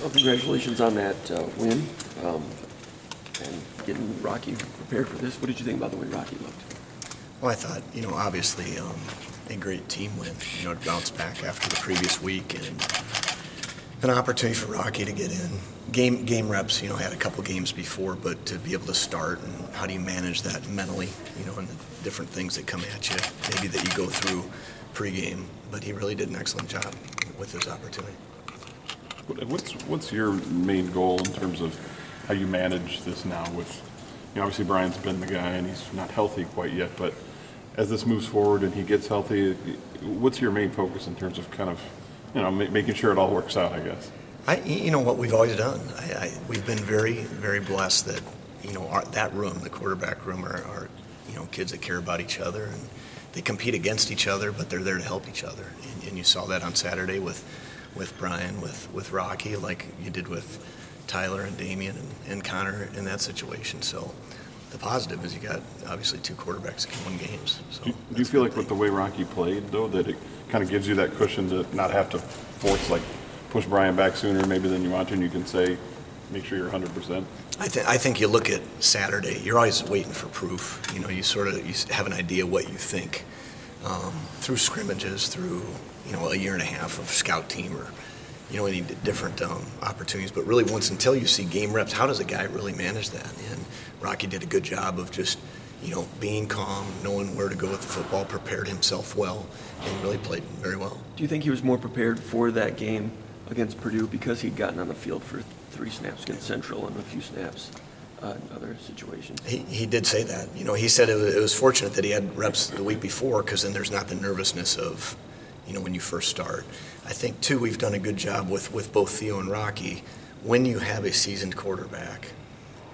Well, congratulations on that win and getting Rocky prepared for this. What did you think about the way Rocky looked? Well, I thought, obviously a great team win, to bounce back after the previous week and an opportunity for Rocky to get in. Game reps, had a couple games before, but to be able to start and how do you manage that mentally, and the different things that come at you, maybe that you go through pregame. But he really did an excellent job with his opportunity. What's your main goal in terms of how you manage this now with, obviously Brian's been the guy and he's not healthy quite yet, but as this moves forward and he gets healthy, what's your main focus in terms of kind of, making sure it all works out, I guess? What we've always done. We've been very, very blessed that, that room, the quarterback room, are kids that care about each other and they compete against each other, but they're there to help each other. And you saw that on Saturday with Brian, with Rocky, like you did with Tyler and Damian and Connor in that situation. So the positive is you got obviously two quarterbacks that can win games. So do you feel like with the way Rocky played, though, that it kind of gives you that cushion to not have to force, push Brian back sooner maybe than you want to, and you can say, make sure you're 100%? I think you look at Saturday, you're always waiting for proof. You have an idea what you think through scrimmages, through a year and a half of scout team or any different opportunities. But really, until you see game reps, how does a guy really manage that? And Rocky did a good job of just being calm, knowing where to go with the football, prepared himself well, and really played very well. Do you think he was more prepared for that game against Purdue because he'd gotten on the field for 3 snaps against Central and a few snaps in other situations? He did say that. He said it was fortunate that he had reps the week before because then there's not the nervousness of, when you first start. I think, too, we've done a good job with both Theo and Rocky. When you have a seasoned quarterback,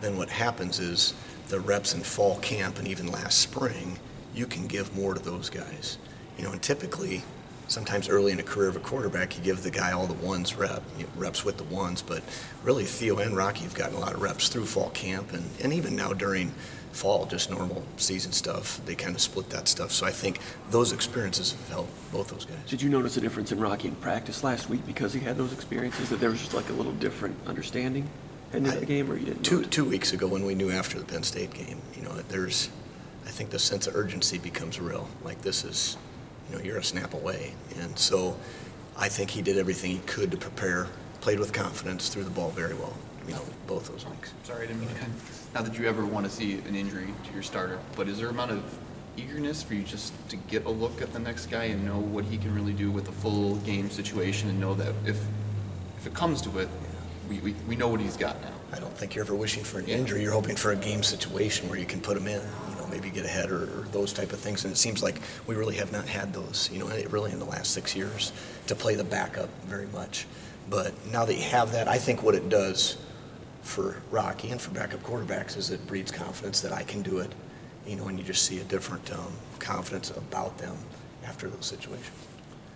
then what happens is the reps in fall camp and even last spring, you can give more to those guys. And typically, sometimes early in the career of a quarterback, you give the guy all the ones reps with the ones, but really Theo and Rocky have gotten a lot of reps through fall camp and even now during fall, just normal season stuff. They kind of split that stuff. So I think those experiences have helped both those guys. Did you notice a difference in Rocky in practice last week because he had those experiences, that there was just a little different understanding heading into the game, or you didn't? 2 weeks ago when we knew after the Penn State game, I think the sense of urgency becomes real. This is, you're a snap away. And so I think he did everything he could to prepare, played with confidence, threw the ball very well, both those weeks. Sorry, I didn't mean to not that you ever want to see an injury to your starter, but is there an amount of eagerness for you just to get a look at the next guy and know what he can really do with a full game situation and know that if it comes to it, we know what he's got now? I don't think you're ever wishing for an injury. You're hoping for a game situation where you can put him in, maybe get ahead or those type of things. And it seems like we really have not had those, really in the last 6 years to play the backup very much. But now that you have that, I think what it does for Rocky and for backup quarterbacks is it breeds confidence that I can do it, and you just see a different confidence about them after those situations.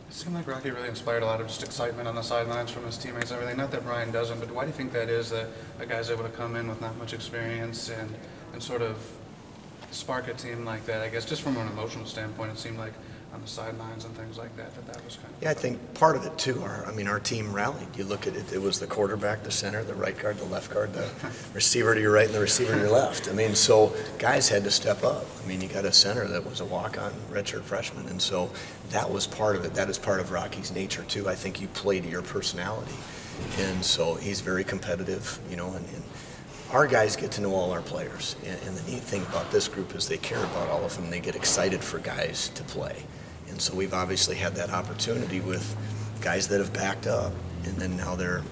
It seemed like Rocky really inspired a lot of just excitement on the sidelines from his teammates and everything. Not that Brian doesn't, but why do you think that is, that a guy's able to come in with not much experience and sort of spark a team like that? I guess just from an emotional standpoint, it seemed like on the sidelines and things like that was kind of... Yeah, I think part of it, too, our team rallied. You look at it, it was the quarterback, the center, the right guard, the left guard, the receiver to your right and the receiver to your left. So guys had to step up. You got a center that was a walk-on redshirt freshman, and so that was part of it. That is part of Rocky's nature, too. I think you play to your personality, and so he's very competitive, and our guys get to know all our players, and the neat thing about this group is they care about all of them. They get excited for guys to play. And so we've obviously had that opportunity with guys that have backed up, and then now their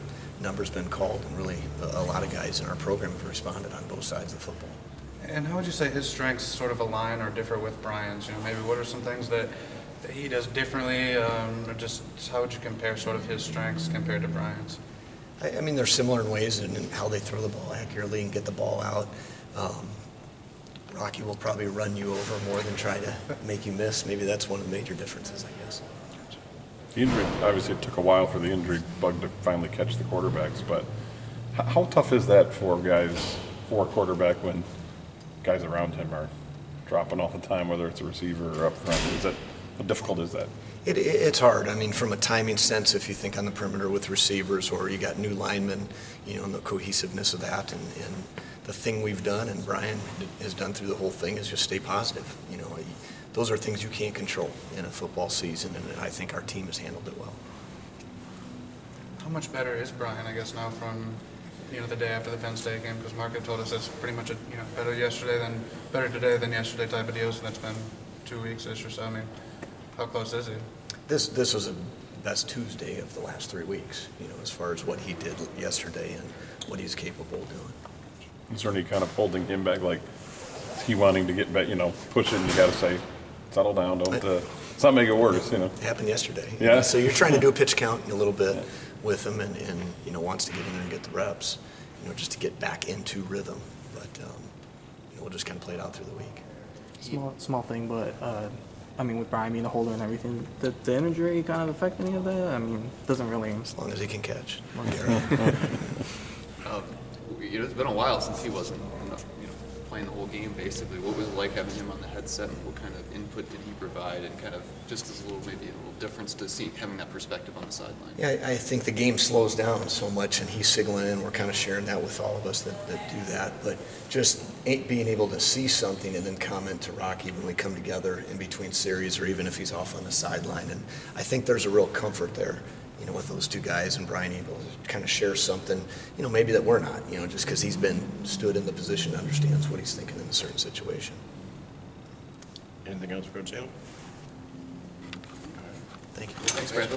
number's been called, and really a lot of guys in our program have responded on both sides of the football. And how would you say his strengths sort of align or differ with Brian's? Maybe what are some things that he does differently, or just how would you compare sort of his strengths compared to Brian's? They're similar in ways in how they throw the ball accurately and get the ball out. Rocky will probably run you over more than try to make you miss. Maybe that's one of the major differences, I guess. The injury, obviously it took a while for the injury bug to finally catch the quarterbacks, but how tough is that for a quarterback when guys around him are dropping all the time, whether it's a receiver or up front? How difficult is that? It's hard. I mean, from a timing sense, if you think on the perimeter with receivers or you got new linemen, you know, and the cohesiveness of that, and the thing we've done and Brian has done through the whole thing is just stay positive. You know, those are things you can't control in a football season, and I think our team has handled it well. How much better is Brian, I guess, now from, you know, the day after the Penn State game? Because Mark had told us it's pretty much a, you know, better today than yesterday type of deal, so that's been 2 weeks-ish or so. I mean, how close is he? This was a best Tuesday of the last 3 weeks, you know, as far as what he did yesterday and what he's capable of doing. Is there any kind of holding him back, like he wanting to get back, you know, push it and you got to say, settle down, don't, let's not make it worse, you know? It happened yesterday. Yeah. So you're trying to do a pitch count a little bit with him and, you know, wants to get in there and get the reps, you know, just to get back into rhythm. But, you know, we'll just kind of play it out through the week. Small thing, but I mean, with Brian being a holder and everything, did the injury kind of affect any of that? I mean, doesn't really. As long as he can catch. You know, it's been a while since he wasn't, you know, playing the whole game, basically. What was it like having him on the headset, and what kind of input did he provide, and kind of just as maybe a little difference to having that perspective on the sideline? Yeah, I think the game slows down so much, and he's signaling in. We're kind of sharing that with all of us that do that. But just being able to see something and then comment to Rocky when we come together in between series, or even if he's off on the sideline. And I think there's a real comfort there, you know, with those two guys and Brian able to kind of share something, you know, maybe that we're not, you know, just because he's been stood in the position, understands what he's thinking in a certain situation. Anything else for Coach Salem? Thank you. Thanks, Brad.